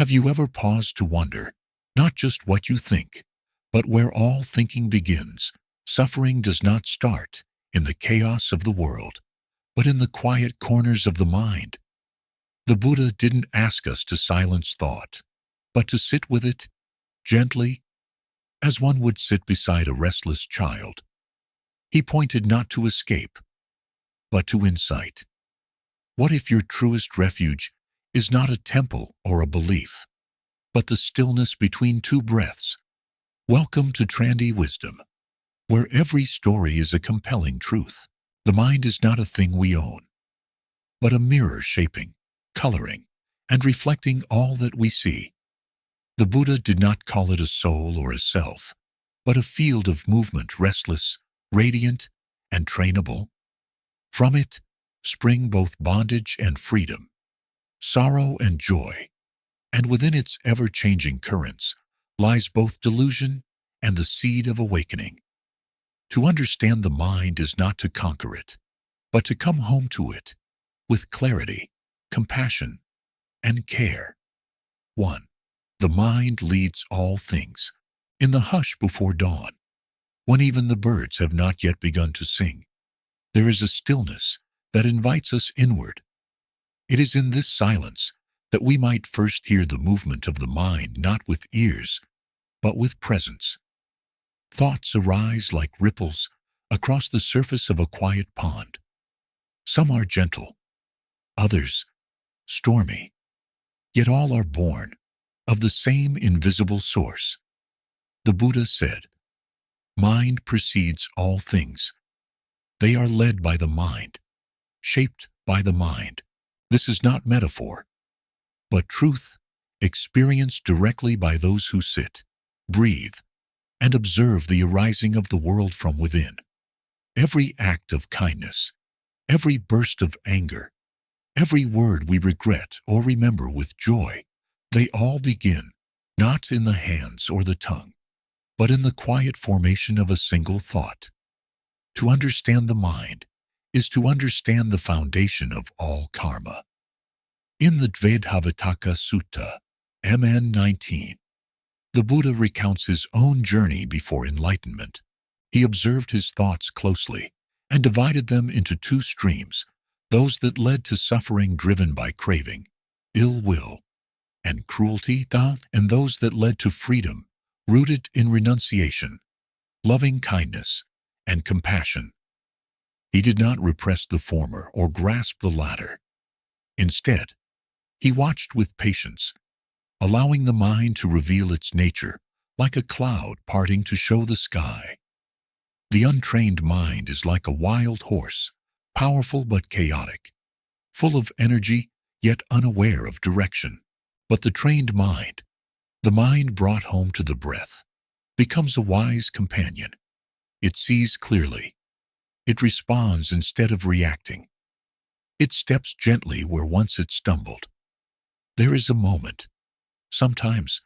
Have you ever paused to wonder, not just what you think, but where all thinking begins? Suffering does not start in the chaos of the world, but in the quiet corners of the mind. The Buddha didn't ask us to silence thought, but to sit with it gently, as one would sit beside a restless child. He pointed not to escape, but to insight. What if your truest refuge is not a temple or a belief, but the stillness between two breaths? Welcome to Trandy Wisdom, where every story is a compelling truth. The mind is not a thing we own, but a mirror shaping, coloring, and reflecting all that we see. The Buddha did not call it a soul or a self, but a field of movement, restless, radiant, and trainable. From it spring both bondage and freedom, sorrow and joy, and within its ever-changing currents lies both delusion and the seed of awakening. To understand the mind is not to conquer it, but to come home to it with clarity, compassion, and care. 1. The mind leads all things. In the hush before dawn, when even the birds have not yet begun to sing, there is a stillness that invites us inward. It is in this silence that we might first hear the movement of the mind, not with ears, but with presence. Thoughts arise like ripples across the surface of a quiet pond. Some are gentle, others stormy, yet all are born of the same invisible source. The Buddha said, "Mind precedes all things. They are led by the mind, shaped by the mind." This is not metaphor, but truth experienced directly by those who sit, breathe, and observe the arising of the world from within. Every act of kindness, every burst of anger, every word we regret or remember with joy, they all begin not in the hands or the tongue, but in the quiet formation of a single thought. To understand the mind is to understand the foundation of all karma. In the Dvaidhavitaka Sutta, MN 19, the Buddha recounts his own journey before enlightenment. He observed his thoughts closely and divided them into two streams, those that led to suffering driven by craving, ill will, and cruelty, and those that led to freedom, rooted in renunciation, loving kindness, and compassion. He did not repress the former or grasp the latter. Instead, he watched with patience, allowing the mind to reveal its nature like a cloud parting to show the sky. The untrained mind is like a wild horse, powerful but chaotic, full of energy yet unaware of direction. But the trained mind, the mind brought home to the breath, becomes a wise companion. It sees clearly. It responds instead of reacting. It steps gently where once it stumbled. There is a moment, sometimes,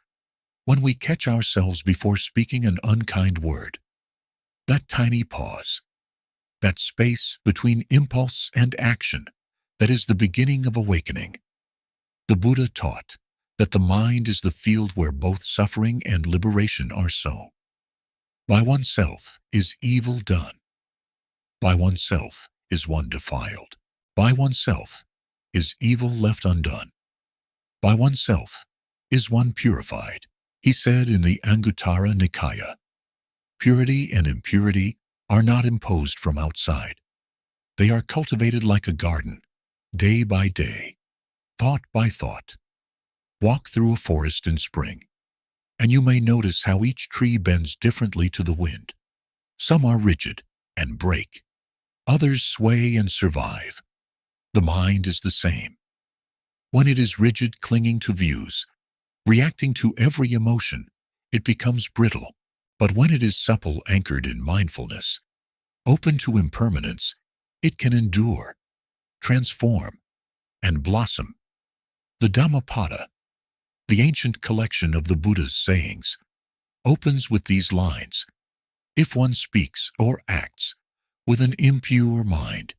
when we catch ourselves before speaking an unkind word. That tiny pause, that space between impulse and action, that is the beginning of awakening. The Buddha taught that the mind is the field where both suffering and liberation are sown. By oneself is evil done. By oneself is one defiled. By oneself is evil left undone. By oneself is one purified. He said in the Anguttara Nikaya, "Purity and impurity are not imposed from outside. They are cultivated like a garden, day by day, thought by thought. Walk through a forest in spring, and you may notice how each tree bends differently to the wind. Some are rigid and break. Others sway and survive. The mind is the same. When it is rigid, clinging to views, reacting to every emotion, it becomes brittle. But when it is supple, anchored in mindfulness, open to impermanence, it can endure, transform, and blossom." The Dhammapada, the ancient collection of the Buddha's sayings, opens with these lines: "If one speaks or acts with an impure mind,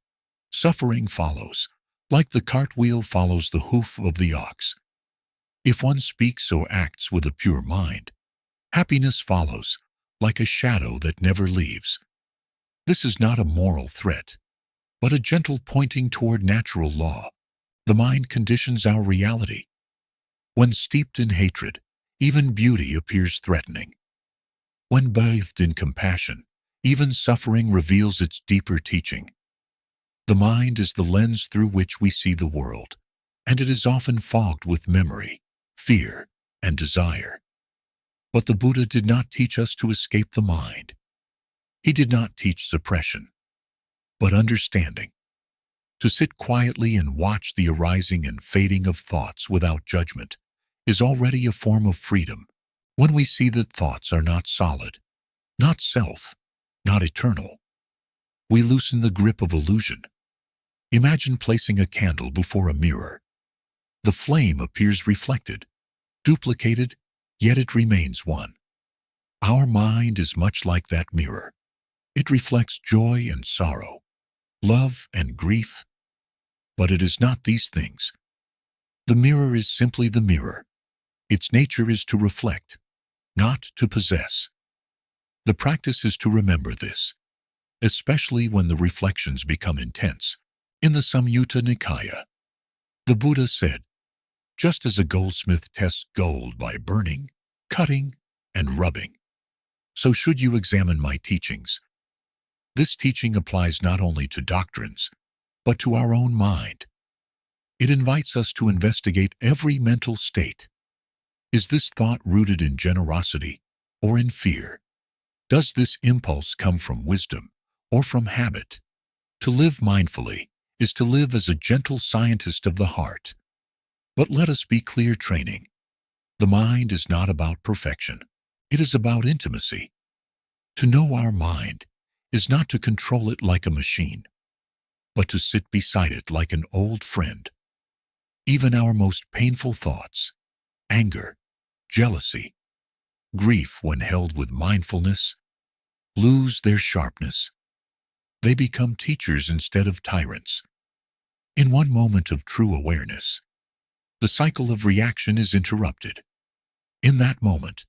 suffering follows, like the cartwheel follows the hoof of the ox. If one speaks or acts with a pure mind, happiness follows, like a shadow that never leaves. This is not a moral threat, but a gentle pointing toward natural law. The mind conditions our reality. When steeped in hatred, even beauty appears threatening. When bathed in compassion, even suffering reveals its deeper teaching. The mind is the lens through which we see the world, and it is often fogged with memory, fear, and desire. But the Buddha did not teach us to escape the mind. He did not teach suppression, but understanding. To sit quietly and watch the arising and fading of thoughts without judgment is already a form of freedom. When we see that thoughts are not solid, not self, not eternal, we loosen the grip of illusion. Imagine placing a candle before a mirror. The flame appears reflected, duplicated, yet it remains one. Our mind is much like that mirror. It reflects joy and sorrow, love and grief, but it is not these things. The mirror is simply the mirror. Its nature is to reflect, not to possess. The practice is to remember this, especially when the reflections become intense. In the Samyutta Nikaya, the Buddha said, "Just as a goldsmith tests gold by burning, cutting, and rubbing, so should you examine my teachings." This teaching applies not only to doctrines, but to our own mind. It invites us to investigate every mental state. Is this thought rooted in generosity or in fear? Does this impulse come from wisdom or from habit? To live mindfully is to live as a gentle scientist of the heart. But let us be clear, training. The mind is not about perfection. It is about intimacy. To know our mind is not to control it like a machine, but to sit beside it like an old friend. Even our most painful thoughts, anger, jealousy, grief, when held with mindfulness, lose their sharpness. They become teachers instead of tyrants. In one moment of true awareness, the cycle of reaction is interrupted. In that moment,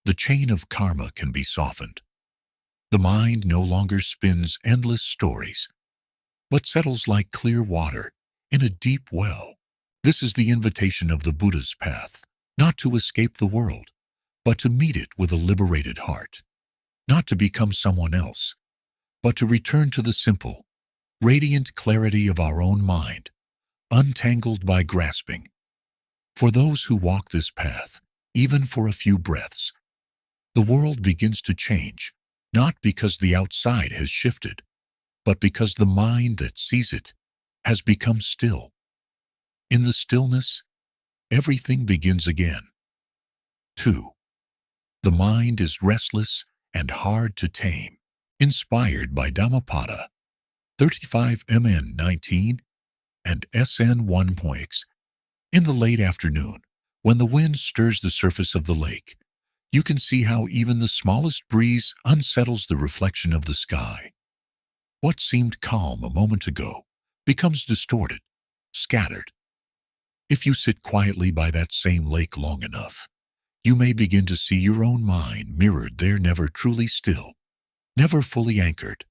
the chain of karma can be softened. The mind no longer spins endless stories, but settles like clear water in a deep well. This is the invitation of the Buddha's path, not to escape the world, but to meet it with a liberated heart, not to become someone else, but to return to the simple, radiant clarity of our own mind, untangled by grasping. For those who walk this path, even for a few breaths, the world begins to change, not because the outside has shifted, but because the mind that sees it has become still. In the stillness, everything begins again. 2. The mind is restless and hard to tame. Inspired by Dhammapada, 35 MN 19 and SN 1.x. In the late afternoon, when the wind stirs the surface of the lake, you can see how even the smallest breeze unsettles the reflection of the sky. What seemed calm a moment ago becomes distorted, scattered. If you sit quietly by that same lake long enough, you may begin to see your own mind mirrored there, never truly still, never fully anchored,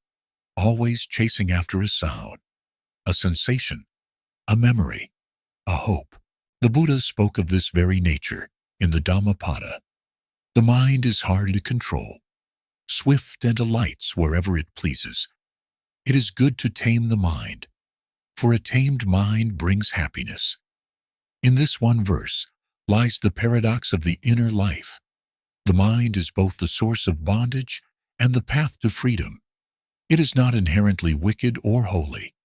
always chasing after a sound, a sensation, a memory, a hope. The Buddha spoke of this very nature in the Dhammapada. The mind is hard to control, swift and alights wherever it pleases. It is good to tame the mind, for a tamed mind brings happiness. In this one verse lies the paradox of the inner life. The mind is both the source of bondage and the path to freedom. It is not inherently wicked or holy.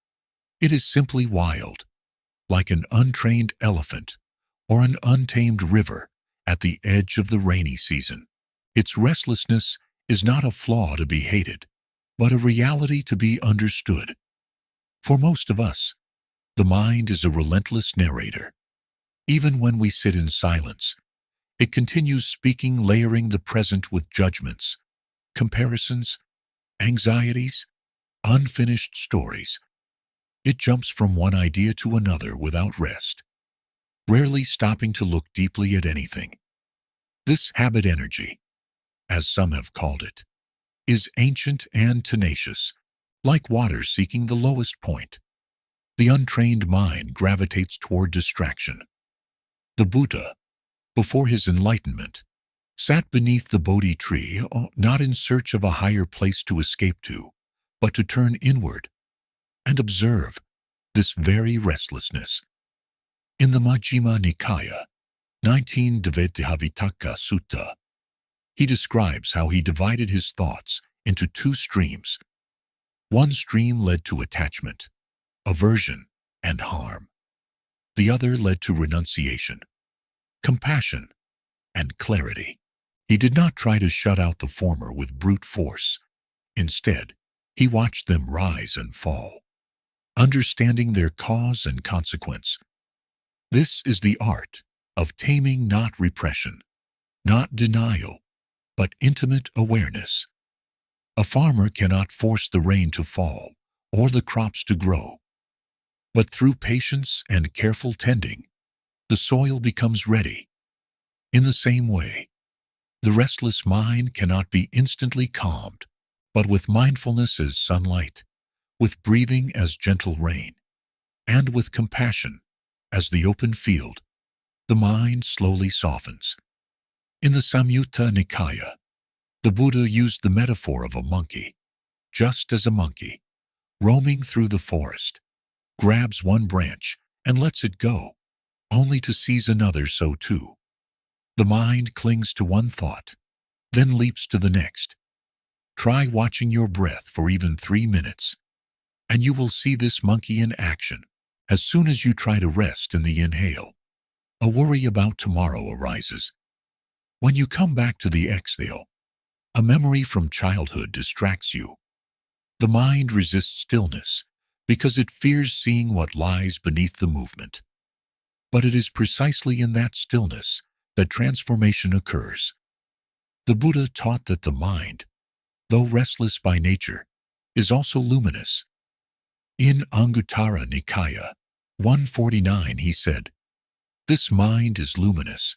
It is simply wild, like an untrained elephant or an untamed river at the edge of the rainy season. Its restlessness is not a flaw to be hated, but a reality to be understood. For most of us, the mind is a relentless narrator. Even when we sit in silence, it continues speaking, layering the present with judgments, comparisons, anxieties, unfinished stories. It jumps from one idea to another without rest. rarely stopping to look deeply at anything. This habit energy, as some have called it, is ancient and tenacious, like water seeking the lowest point. The untrained mind gravitates toward distraction. The Buddha, before his enlightenment, sat beneath the Bodhi tree, not in search of a higher place to escape to, but to turn inward and observe this very restlessness. In the Majjhima Nikaya, 19 Dvaityahavitaka Sutta, he describes how he divided his thoughts into two streams. One stream led to attachment, aversion, and harm. The other led to renunciation, compassion, and clarity. He did not try to shut out the former with brute force. Instead, he watched them rise and fall, understanding their cause and consequence. This is the art of taming not repression, not denial, but intimate awareness. A farmer cannot force the rain to fall or the crops to grow, but through patience and careful tending, the soil becomes ready. In the same way, the restless mind cannot be instantly calmed, but with mindfulness as sunlight, with breathing as gentle rain, and with compassion as the open field, the mind slowly softens. In the Samyutta Nikaya, the Buddha used the metaphor of a monkey, just as a monkey, roaming through the forest, grabs one branch and lets it go, only to seize another so too. The mind clings to one thought, then leaps to the next. Try watching your breath for even 3 minutes, and you will see this monkey in action. As soon as you try to rest in the inhale, a worry about tomorrow arises. When you come back to the exhale, a memory from childhood distracts you. The mind resists stillness because it fears seeing what lies beneath the movement. But it is precisely in that stillness that transformation occurs. The Buddha taught that the mind, though restless by nature, is also luminous. In Anguttara Nikaya 149 he said, "This mind is luminous,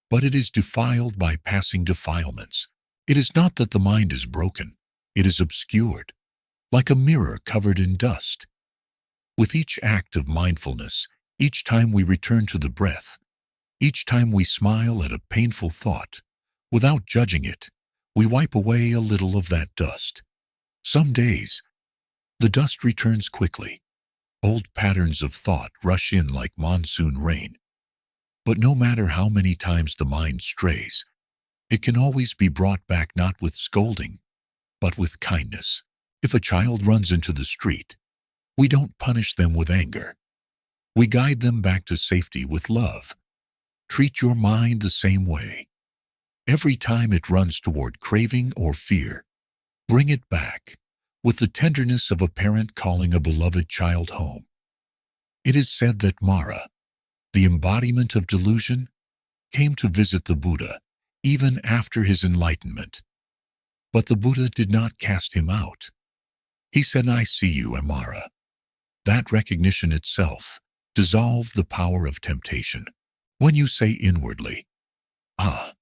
but it is defiled by passing defilements. It is not that the mind is broken, it is obscured, like a mirror covered in dust." With each act of mindfulness, each time we return to the breath, each time we smile at a painful thought, without judging it, we wipe away a little of that dust. Some days, the dust returns quickly. Old patterns of thought rush in like monsoon rain. But no matter how many times the mind strays, it can always be brought back not with scolding, but with kindness. If a child runs into the street, we don't punish them with anger. We guide them back to safety with love. Treat your mind the same way. Every time it runs toward craving or fear, bring it back with the tenderness of a parent calling a beloved child home. It is said that Mara, the embodiment of delusion, came to visit the Buddha even after his enlightenment. But the Buddha did not cast him out. He said, "I see you, Amara." That recognition itself dissolved the power of temptation. When you say inwardly, "Ah,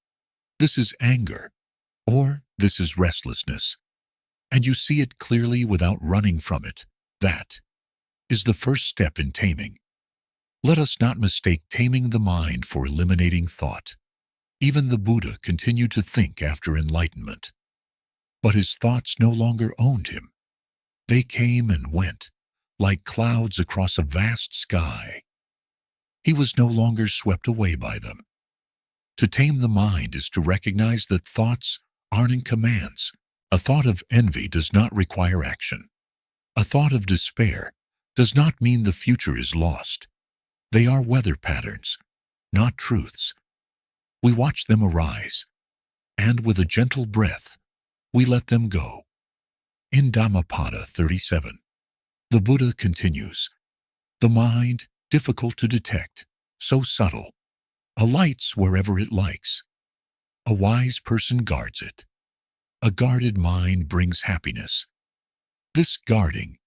this is anger," or "this is restlessness," and you see it clearly without running from it, that is the first step in taming. Let us not mistake taming the mind for eliminating thought. Even the Buddha continued to think after enlightenment. But his thoughts no longer owned him. They came and went, like clouds across a vast sky. He was no longer swept away by them. To tame the mind is to recognize that thoughts aren't commands. A thought of envy does not require action. A thought of despair does not mean the future is lost. They are weather patterns, not truths. We watch them arise, and with a gentle breath, we let them go. In Dhammapada 37, the Buddha continues, "The mind, difficult to detect, so subtle, alights wherever it likes. A wise person guards it. A guarded mind brings happiness." This guarding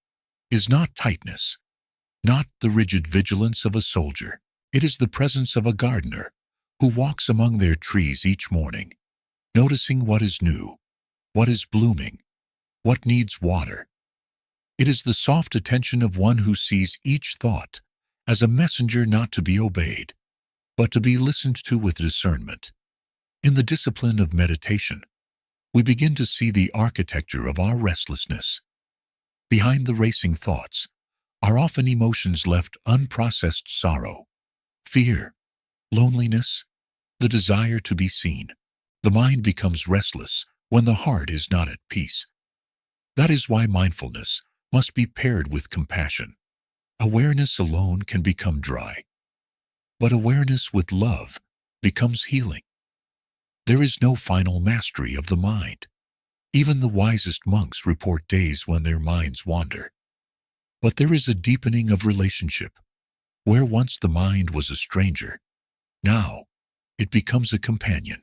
is not tightness, not the rigid vigilance of a soldier. It is the presence of a gardener who walks among their trees each morning, noticing what is new, what is blooming, what needs water. It is the soft attention of one who sees each thought as a messenger not to be obeyed, but to be listened to with discernment. In the discipline of meditation, we begin to see the architecture of our restlessness. Behind the racing thoughts are often emotions left unprocessed: sorrow, fear, loneliness, the desire to be seen. The mind becomes restless when the heart is not at peace. That is why mindfulness must be paired with compassion. Awareness alone can become dry, but awareness with love becomes healing. There is no final mastery of the mind. Even the wisest monks report days when their minds wander. But there is a deepening of relationship. Where once the mind was a stranger, now it becomes a companion.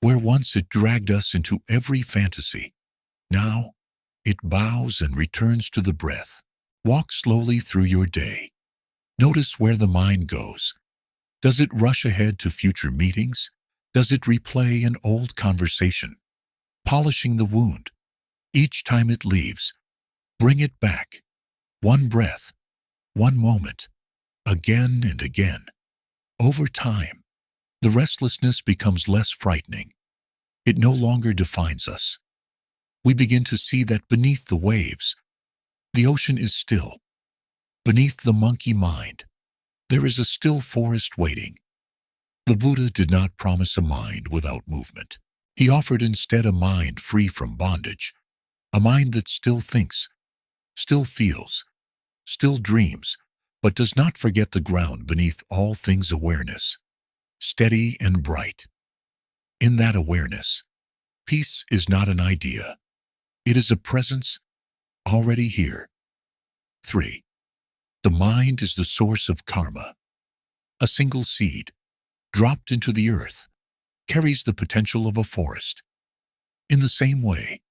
Where once it dragged us into every fantasy, now it bows and returns to the breath. Walk slowly through your day. Notice where the mind goes. Does it rush ahead to future meetings? Does it replay an old conversation? Polishing the wound. Each time it leaves, bring it back. One breath, one moment, again and again. Over time, the restlessness becomes less frightening. It no longer defines us. We begin to see that beneath the waves, the ocean is still. Beneath the monkey mind, there is a still forest waiting. The Buddha did not promise a mind without movement. He offered instead a mind free from bondage, a mind that still thinks, still feels, still dreams, but does not forget the ground beneath all things: awareness, steady and bright. In that awareness, peace is not an idea. It is a presence already here. 3. The mind is the source of karma. A single seed, dropped into the earth, carries the potential of a forest. In the same way,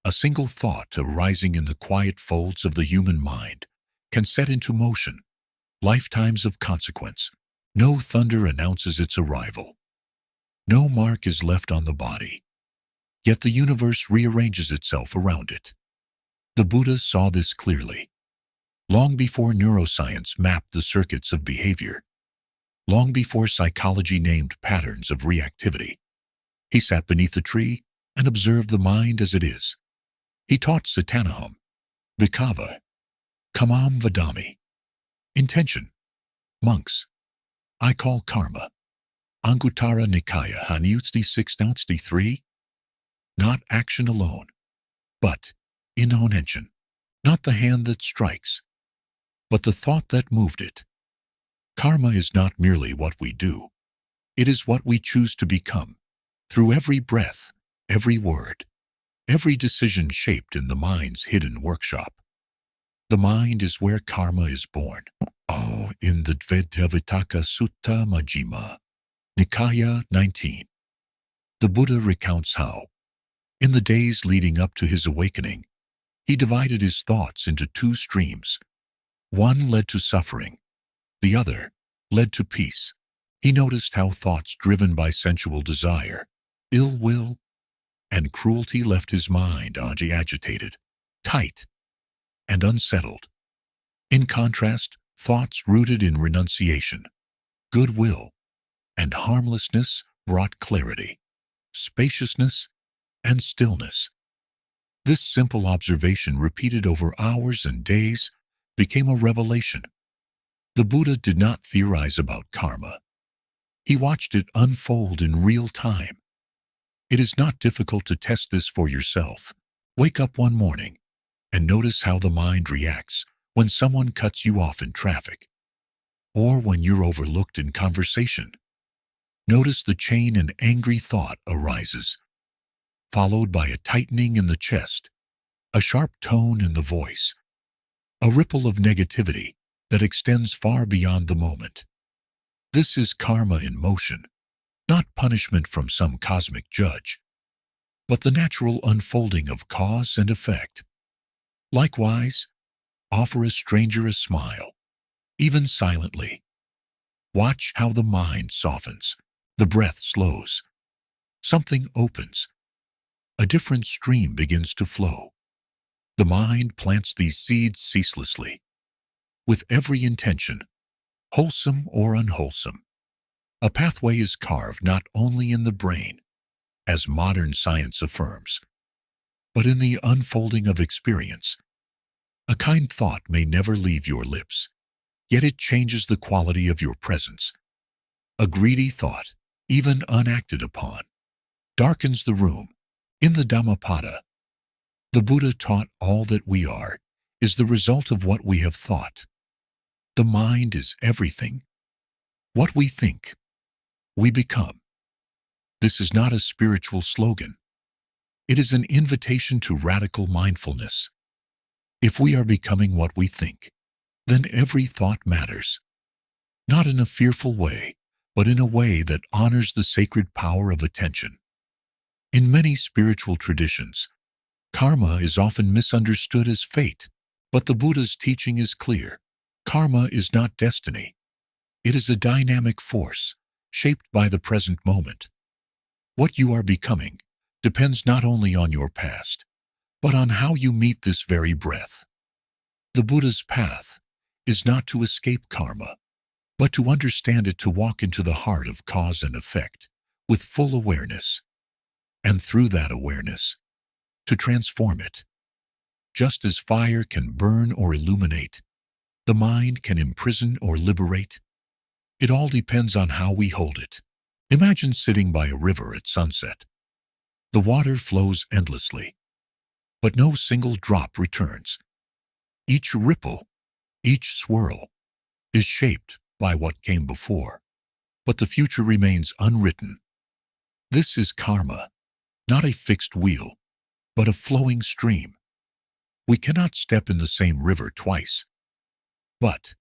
a single thought arising in the quiet folds of the human mind can set into motion lifetimes of consequence. No thunder announces its arrival. No mark is left on the body. Yet the universe rearranges itself around it. The Buddha saw this clearly. Long before neuroscience mapped the circuits of behavior, long before psychology named patterns of reactivity, he sat beneath a tree and observed the mind as it is. He taught Satanaham, Vikava, Kamam Vadami. Intention. Monks. I call karma. Anguttara Nikaya Hanyutsti 6-3. Not action alone, but intention. Not the hand that strikes, but the thought that moved it. Karma is not merely what we do. It is what we choose to become. Through every breath, every word, every decision shaped in the mind's hidden workshop. The mind is where karma is born. In the Dvedavitaka Sutta Majjhima, Nikaya 19, the Buddha recounts how, in the days leading up to his awakening, he divided his thoughts into two streams. One led to suffering, the other led to peace. He noticed how thoughts driven by sensual desire, ill will, and cruelty left his mind agitated, tight, and unsettled. In contrast, thoughts rooted in renunciation, goodwill, and harmlessness brought clarity, spaciousness, and stillness. This simple observation, repeated over hours and days, became a revelation. The Buddha did not theorize about karma. He watched it unfold in real time. It is not difficult to test this for yourself. Wake up one morning and notice how the mind reacts when someone cuts you off in traffic, or when you're overlooked in conversation. Notice the chain: an angry thought arises, followed by a tightening in the chest, a sharp tone in the voice, a ripple of negativity that extends far beyond the moment. This is karma in motion, not punishment from some cosmic judge, but the natural unfolding of cause and effect. Likewise, offer a stranger a smile, even silently. Watch how the mind softens, the breath slows, something opens, a different stream begins to flow. The mind plants these seeds ceaselessly, with every intention, wholesome or unwholesome. A pathway is carved not only in the brain, as modern science affirms, but in the unfolding of experience. A kind thought may never leave your lips, yet it changes the quality of your presence. A greedy thought, even unacted upon, darkens the room. In the Dhammapada, the Buddha taught all that we are is the result of what we have thought. The mind is everything. What we think, we become. This is not a spiritual slogan. It is an invitation to radical mindfulness. If we are becoming what we think, then every thought matters. Not in a fearful way, but in a way that honors the sacred power of attention. In many spiritual traditions, karma is often misunderstood as fate, but the Buddha's teaching is clear. Karma is not destiny. It is a dynamic force, shaped by the present moment. What you are becoming depends not only on your past, but on how you meet this very breath. The Buddha's path is not to escape karma, but to understand it, to walk into the heart of cause and effect with full awareness, and through that awareness, to transform it. Just as fire can burn or illuminate, the mind can imprison or liberate. It all depends on how we hold it. Imagine sitting by a river at sunset. The water flows endlessly, but no single drop returns. Each ripple, each swirl, is shaped by what came before, but the future remains unwritten. This is karma, not a fixed wheel, but a flowing stream. We cannot step in the same river twice, but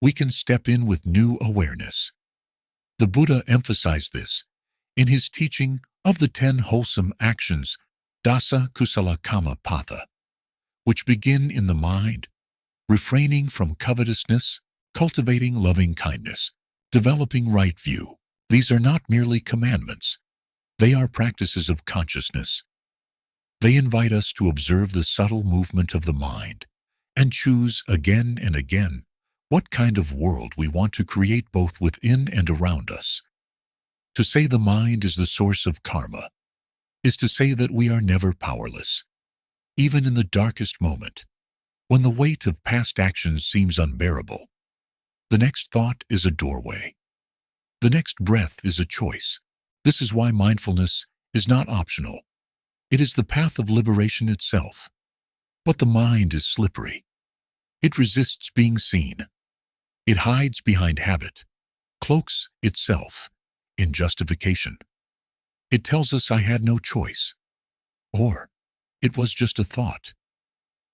we can step in with new awareness. The Buddha emphasized this in his teaching of the 10 wholesome actions, Dasa Kusala Kama Patha, which begin in the mind, refraining from covetousness, cultivating loving kindness, developing right view. These are not merely commandments. They are practices of consciousness. They invite us to observe the subtle movement of the mind and choose again and again what kind of world we want to create both within and around us. To say the mind is the source of karma is to say that we are never powerless. Even in the darkest moment, when the weight of past actions seems unbearable, the next thought is a doorway. The next breath is a choice. This is why mindfulness is not optional. It is the path of liberation itself. But the mind is slippery. It resists being seen. It hides behind habit, cloaks itself in justification. It tells us I had no choice, or it was just a thought.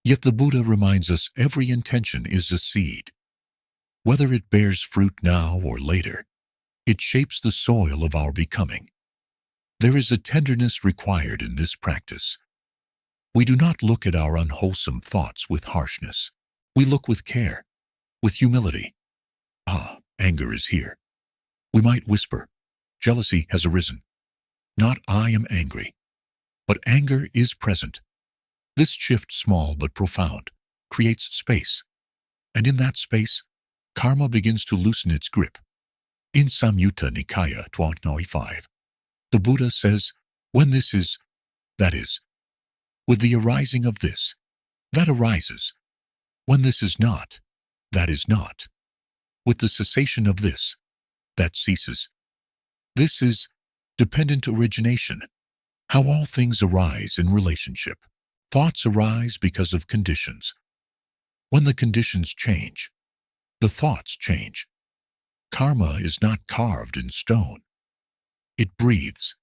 Yet the Buddha reminds us every intention is a seed. Whether it bears fruit now or later, it shapes the soil of our becoming. There is a tenderness required in this practice. We do not look at our unwholesome thoughts with harshness. We look with care, with humility. Ah, anger is here. We might whisper, jealousy has arisen. Not I am angry, but anger is present. This shift, small but profound, creates space. And in that space, karma begins to loosen its grip. In Samyutta Nikaya 1295, the Buddha says, when this is, that is. With the arising of this, that arises. When this is not, that is not. With the cessation of this, that ceases. This is dependent origination, how all things arise in relationship. Thoughts arise because of conditions. When the conditions change, the thoughts change. Karma is not carved in stone. It breathes.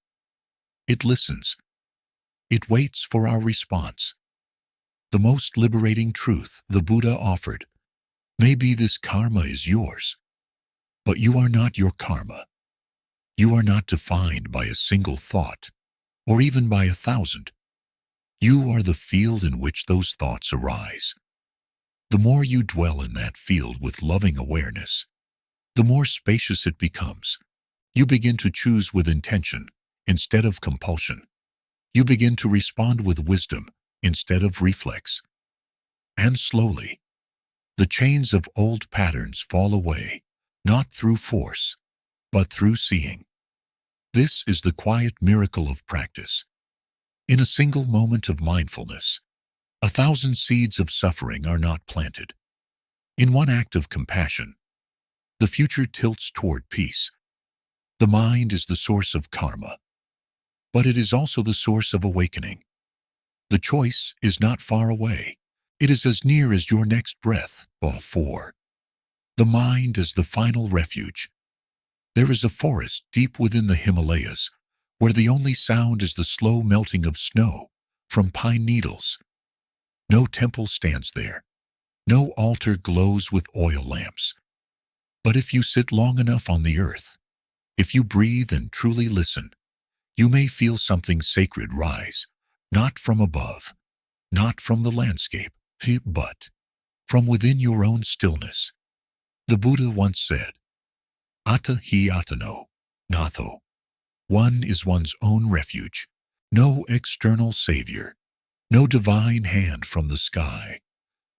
It listens. It waits for our response. The most liberating truth the Buddha offered may be this: karma is yours, but you are not your karma. You are not defined by a single thought, or even by 1,000. You are the field in which those thoughts arise. The more you dwell in that field with loving awareness, the more spacious it becomes. You begin to choose with intention instead of compulsion. You begin to respond with wisdom instead of reflex. And slowly, the chains of old patterns fall away, not through force, but through seeing. This is the quiet miracle of practice. In a single moment of mindfulness, 1,000 seeds of suffering are not planted. In one act of compassion, the future tilts toward peace. The mind is the source of karma, but it is also the source of awakening. The choice is not far away. It is as near as your next breath. 4. The mind is the final refuge. There is a forest deep within the Himalayas where the only sound is the slow melting of snow from pine needles. No temple stands there. No altar glows with oil lamps. But if you sit long enough on the earth, if you breathe and truly listen, you may feel something sacred rise, not from above, not from the landscape, but from within your own stillness. The Buddha once said, Atta hi atano, natho. One is one's own refuge, no external savior, no divine hand from the sky.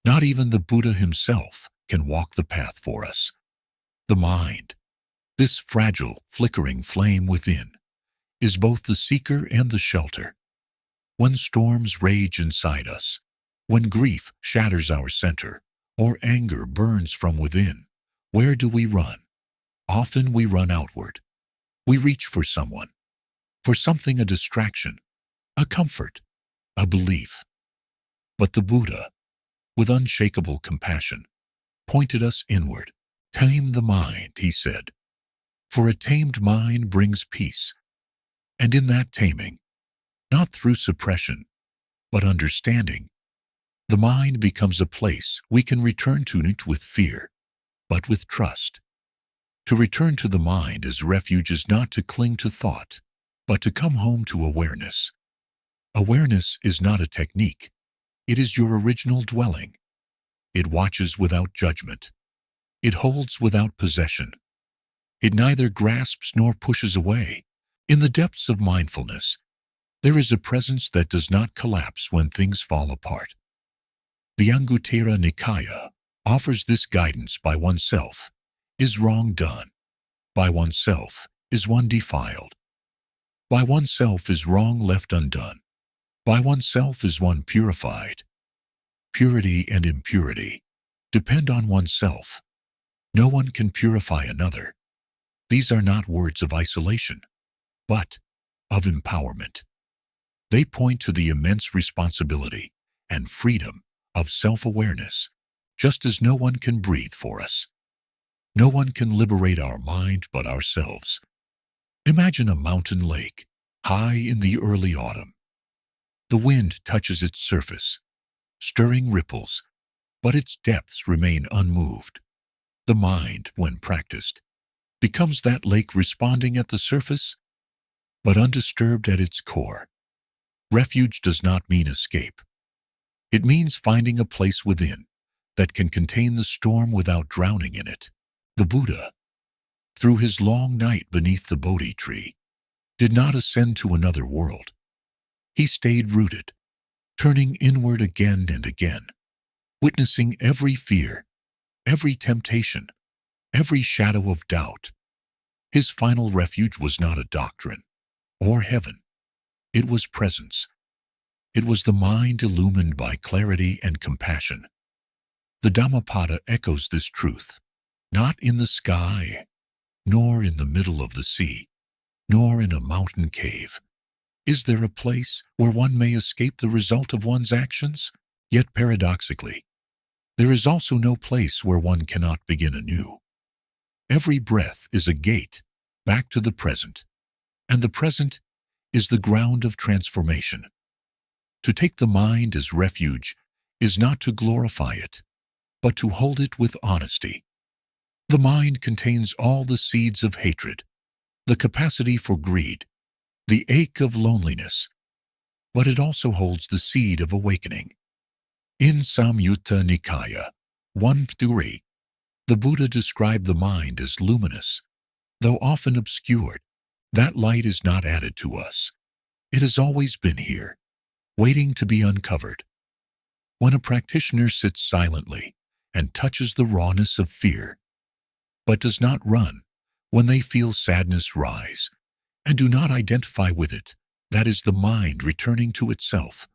Not even the Buddha himself can walk the path for us. The mind, this fragile, flickering flame within, is both the seeker and the shelter. When storms rage inside us, when grief shatters our center, or anger burns from within, where do we run? Often we run outward. We reach for someone, for something, a distraction, a comfort, a belief. But the Buddha, with unshakable compassion, pointed us inward. Tame the mind, he said, for a tamed mind brings peace. And in that taming, not through suppression, but understanding, the mind becomes a place we can return to, not with fear, but with trust. To return to the mind as refuge is not to cling to thought, but to come home to awareness. Awareness is not a technique. It is your original dwelling. It watches without judgment. It holds without possession. It neither grasps nor pushes away. In the depths of mindfulness, there is a presence that does not collapse when things fall apart. The Anguttara Nikaya offers this guidance. By oneself is wrong done. By oneself is one defiled. By oneself is wrong left undone. By oneself is one purified. Purity and impurity depend on oneself. No one can purify another. These are not words of isolation, but of empowerment. They point to the immense responsibility and freedom of self-awareness, just as no one can breathe for us. No one can liberate our mind but ourselves. Imagine a mountain lake, high in the early autumn. The wind touches its surface, stirring ripples, but its depths remain unmoved. The mind, when practiced, becomes that lake, responding at the surface, but undisturbed at its core. Refuge does not mean escape. It means finding a place within that can contain the storm without drowning in it. The Buddha, through his long night beneath the Bodhi tree, did not ascend to another world. He stayed rooted, turning inward again and again, witnessing every fear, every temptation, every shadow of doubt. His final refuge was not a doctrine or heaven. It was presence. It was the mind illumined by clarity and compassion. The Dhammapada echoes this truth, not in the sky, nor in the middle of the sea, nor in a mountain cave. Is there a place where one may escape the result of one's actions? Yet paradoxically, there is also no place where one cannot begin anew. Every breath is a gate back to the present, and the present is the ground of transformation. To take the mind as refuge is not to glorify it, but to hold it with honesty. The mind contains all the seeds of hatred, the capacity for greed, the ache of loneliness, but it also holds the seed of awakening. In Samyutta Nikaya 1.3, The Buddha described the mind as luminous, though often obscured. That light is not added to us. It has always been here, waiting to be uncovered. When a practitioner sits silently and touches the rawness of fear, but does not run when they feel sadness rise, and do not identify with it, that is the mind returning to itself,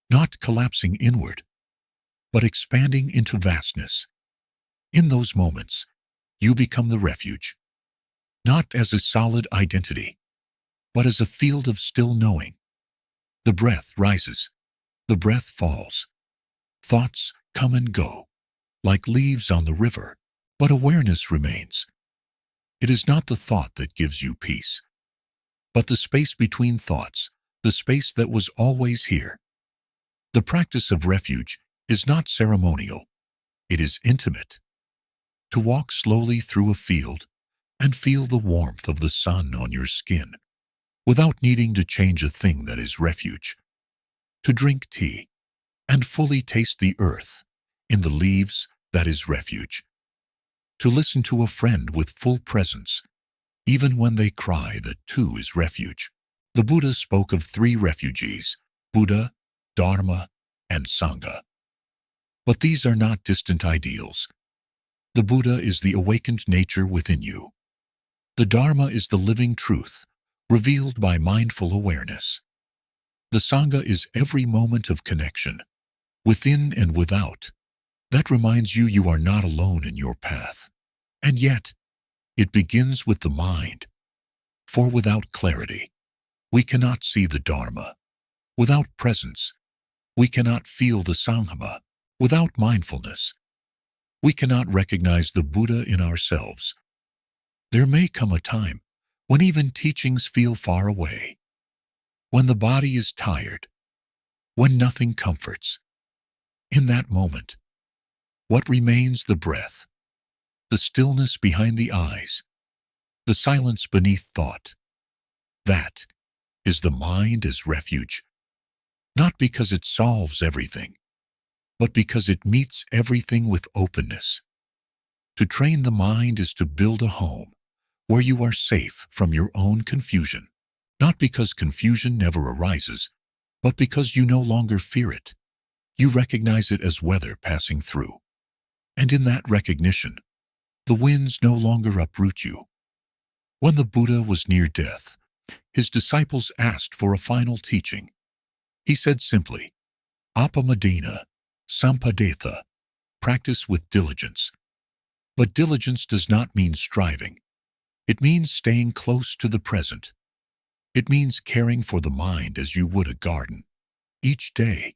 not collapsing inward, but expanding into vastness. In those moments, you become the refuge, not as a solid identity, but as a field of still knowing. The breath rises, the breath falls. Thoughts come and go, like leaves on the river, but awareness remains. It is not the thought that gives you peace, but the space between thoughts, the space that was always here. The practice of refuge is not ceremonial, it is intimate. To walk slowly through a field and feel the warmth of the sun on your skin, without needing to change a thing that is refuge. To drink tea and fully taste the earth in the leaves that is refuge. To listen to a friend with full presence, even when they cry, that too is refuge. The Buddha spoke of 3 refugees, Buddha, Dharma, and Sangha. But these are not distant ideals. The Buddha is the awakened nature within you. The Dharma is the living truth, revealed by mindful awareness. The Sangha is every moment of connection, within and without, that reminds you you are not alone in your path. And yet, it begins with the mind. For without clarity, we cannot see the Dharma. Without presence, we cannot feel the Sangha. Without mindfulness, we cannot recognize the Buddha in ourselves. There may come a time when even teachings feel far away, when the body is tired, when nothing comforts. In that moment, what remains? The breath, the stillness behind the eyes, the silence beneath thought. That is the mind as refuge, not because it solves everything, but because it meets everything with openness. To train the mind is to build a home where you are safe from your own confusion, not because confusion never arises, but because you no longer fear it. You recognize it as weather passing through. And in that recognition, the winds no longer uproot you. When the Buddha was near death, his disciples asked for a final teaching. He said simply, Apamadena, sampadetha, practice with diligence. But diligence does not mean striving. It means staying close to the present. It means caring for the mind as you would a garden, each day,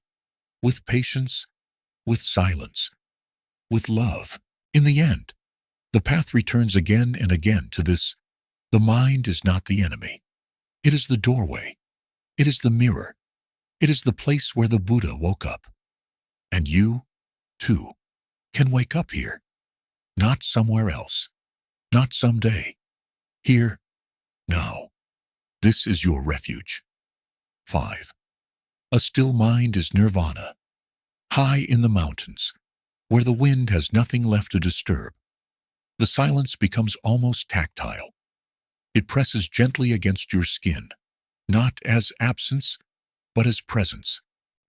with patience, with silence, with love. In the end, the path returns again and again to this. The mind is not the enemy. It is the doorway. It is the mirror. It is the place where the Buddha woke up. And you, too, can wake up here. Not somewhere else. Not someday. Here, now. This is your refuge. 5. A still mind is nirvana, high in the mountains, where the wind has nothing left to disturb. The silence becomes almost tactile. It presses gently against your skin, not as absence, but as presence.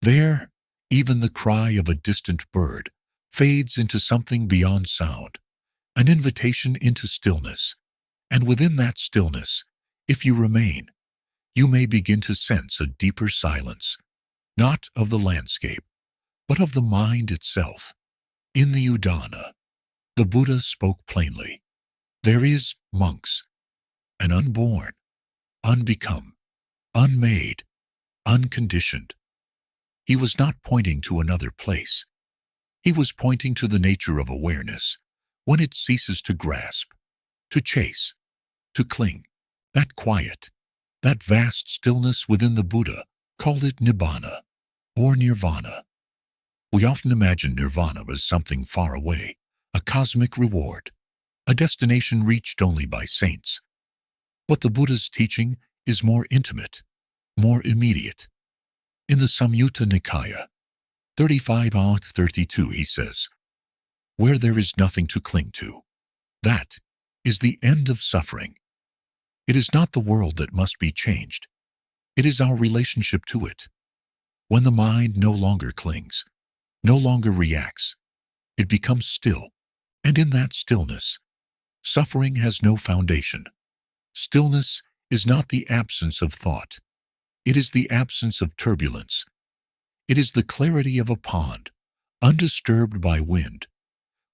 There, even the cry of a distant bird fades into something beyond sound, an invitation into stillness. And within that stillness, if you remain, you may begin to sense a deeper silence, not of the landscape, but of the mind itself. In the Udana, the Buddha spoke plainly. There is, monks, an unborn, unbecome, unmade, unconditioned. He was not pointing to another place. He was pointing to the nature of awareness, when it ceases to grasp, to chase, to cling. That quiet, that vast stillness within the Buddha called it nibbana, or nirvana. We often imagine nirvana as something far away, a cosmic reward, a destination reached only by saints. But the Buddha's teaching is more intimate, more immediate. In the Samyutta Nikaya 35-32 he says, where there is nothing to cling to. That is the end of suffering. It is not the world that must be changed. It is our relationship to it. When the mind no longer clings, no longer reacts, it becomes still. And in that stillness, suffering has no foundation. Stillness is not the absence of thought. It is the absence of turbulence. It is the clarity of a pond, undisturbed by wind,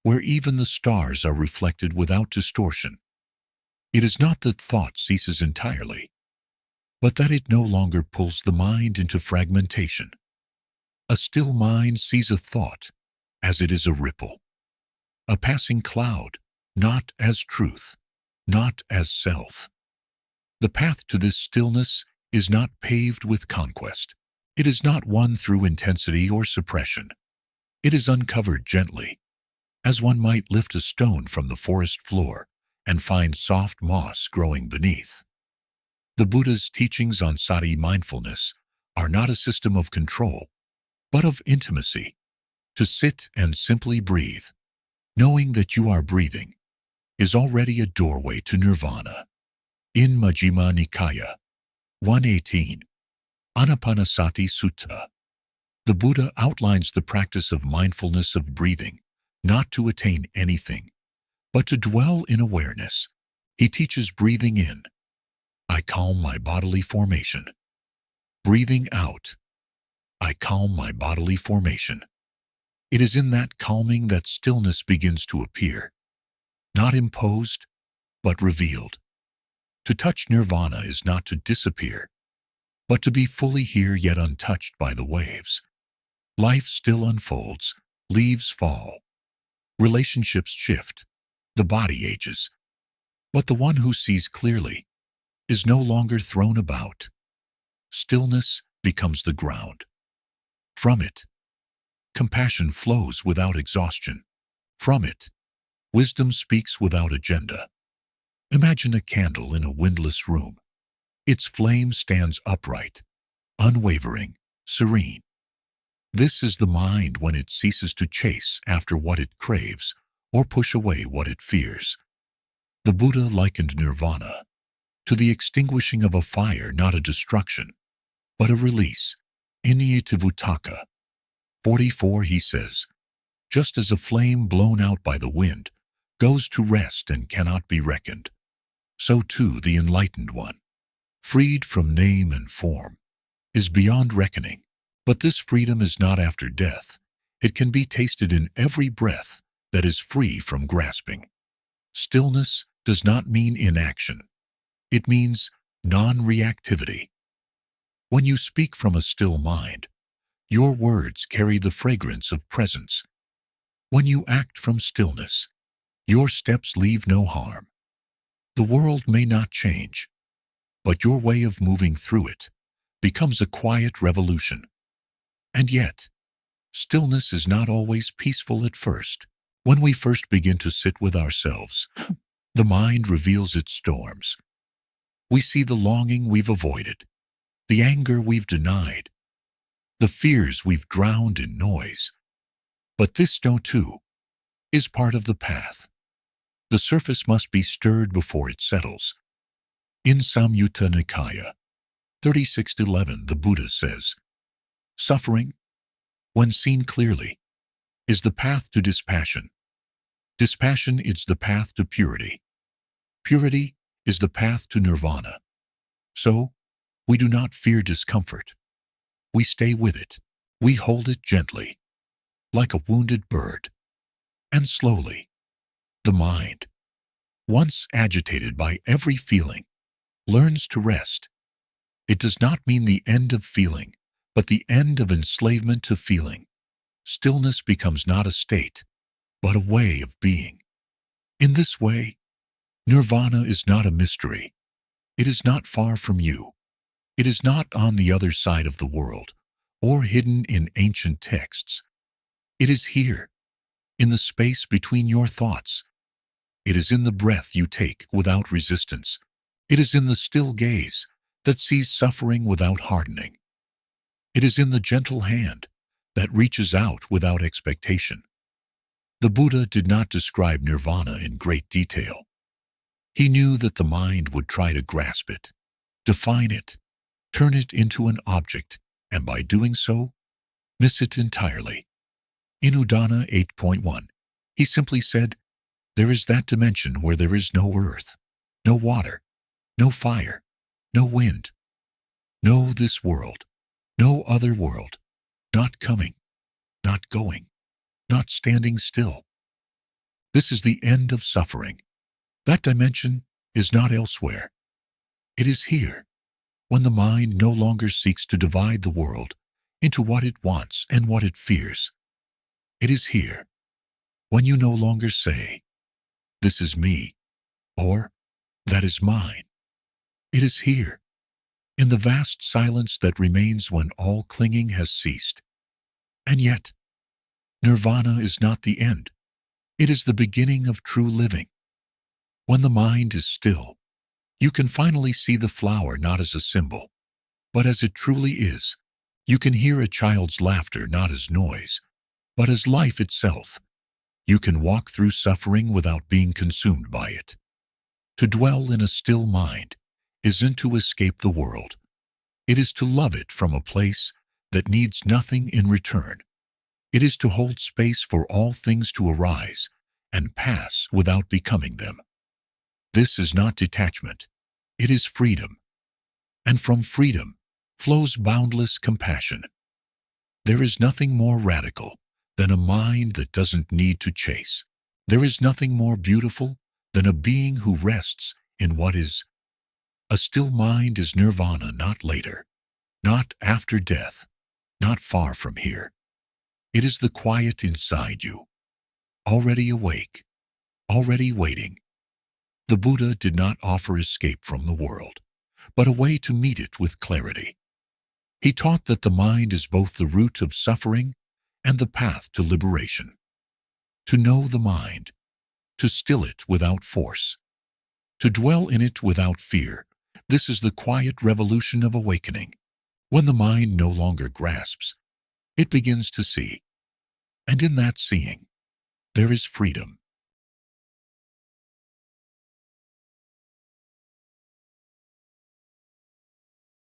where even the stars are reflected without distortion. It is not that thought ceases entirely, but that it no longer pulls the mind into fragmentation. A still mind sees a thought as it is a ripple, a passing cloud, not as truth, not as self. The path to this stillness is not paved with conquest. It is not won through intensity or suppression. It is uncovered gently, as one might lift a stone from the forest floor and find soft moss growing beneath. The Buddha's teachings on sati mindfulness are not a system of control, but of intimacy. To sit and simply breathe, knowing that you are breathing, is already a doorway to nirvana. In Majjhima Nikaya 118, Anapanasati Sutta, the Buddha outlines the practice of mindfulness of breathing, not to attain anything, but to dwell in awareness. He teaches breathing in, I calm my bodily formation. Breathing out, I calm my bodily formation. It is in that calming that stillness begins to appear, not imposed, but revealed. To touch nirvana is not to disappear, but to be fully here yet untouched by the waves. Life still unfolds, leaves fall, relationships shift, the body ages, but the one who sees clearly is no longer thrown about. Stillness becomes the ground. From it, compassion flows without exhaustion. From it, wisdom speaks without agenda. Imagine a candle in a windless room. Its flame stands upright, unwavering, serene. This is the mind when it ceases to chase after what it craves or push away what it fears. The Buddha likened nirvana to the extinguishing of a fire, not a destruction, but a release. In Niyativuttaka 44 he says, just as a flame blown out by the wind goes to rest and cannot be reckoned, so too the enlightened one, freed from name and form, is beyond reckoning. But this freedom is not after death. It can be tasted in every breath that is free from grasping. Stillness does not mean inaction. It means non-reactivity. When you speak from a still mind, your words carry the fragrance of presence. When you act from stillness, your steps leave no harm. The world may not change, but your way of moving through it becomes a quiet revolution. And yet, stillness is not always peaceful at first. When we first begin to sit with ourselves, the mind reveals its storms. We see the longing we've avoided, the anger we've denied, the fears we've drowned in noise. But this, too, is part of the path. The surface must be stirred before it settles. In Samyutta Nikaya 36-11, the Buddha says, suffering, when seen clearly, is the path to dispassion. Dispassion is the path to purity. Purity is the path to nirvana. So, we do not fear discomfort. We stay with it. We hold it gently, like a wounded bird. And slowly, the mind, once agitated by every feeling, learns to rest. It does not mean the end of feeling, but the end of enslavement to feeling. Stillness becomes not a state, but a way of being. In this way, nirvana is not a mystery. It is not far from you. It is not on the other side of the world, or hidden in ancient texts. It is here, in the space between your thoughts. It is in the breath you take without resistance. It is in the still gaze that sees suffering without hardening. It is in the gentle hand that reaches out without expectation. The Buddha did not describe nirvana in great detail. He knew that the mind would try to grasp it, define it, turn it into an object, and by doing so, miss it entirely. In Udana 8.1, he simply said, "There is that dimension where there is no earth, no water, no fire, no wind, no this world, no other world, not coming, not going, not standing still. This is the end of suffering. That dimension is not elsewhere. It is here, when the mind no longer seeks to divide the world into what it wants and what it fears. It is here, when you no longer say, 'This is me,' or 'That is mine.' It is here, in the vast silence that remains when all clinging has ceased. And yet, nirvana is not the end. It is the beginning of true living. When the mind is still, you can finally see the flower not as a symbol, but as it truly is. You can hear a child's laughter not as noise, but as life itself. You can walk through suffering without being consumed by it. To dwell in a still mind isn't to escape the world. It is to love it from a place that needs nothing in return. It is to hold space for all things to arise and pass without becoming them. This is not detachment. It is freedom. And from freedom flows boundless compassion. There is nothing more radical than a mind that doesn't need to chase. There is nothing more beautiful than a being who rests in what is. A still mind is nirvana, not later, not after death, not far from here. It is the quiet inside you, already awake, already waiting. The Buddha did not offer escape from the world, but a way to meet it with clarity. He taught that the mind is both the root of suffering and the path to liberation. To know the mind, to still it without force, to dwell in it without fear, this is the quiet revolution of awakening. When the mind no longer grasps, it begins to see. And in that seeing, there is freedom.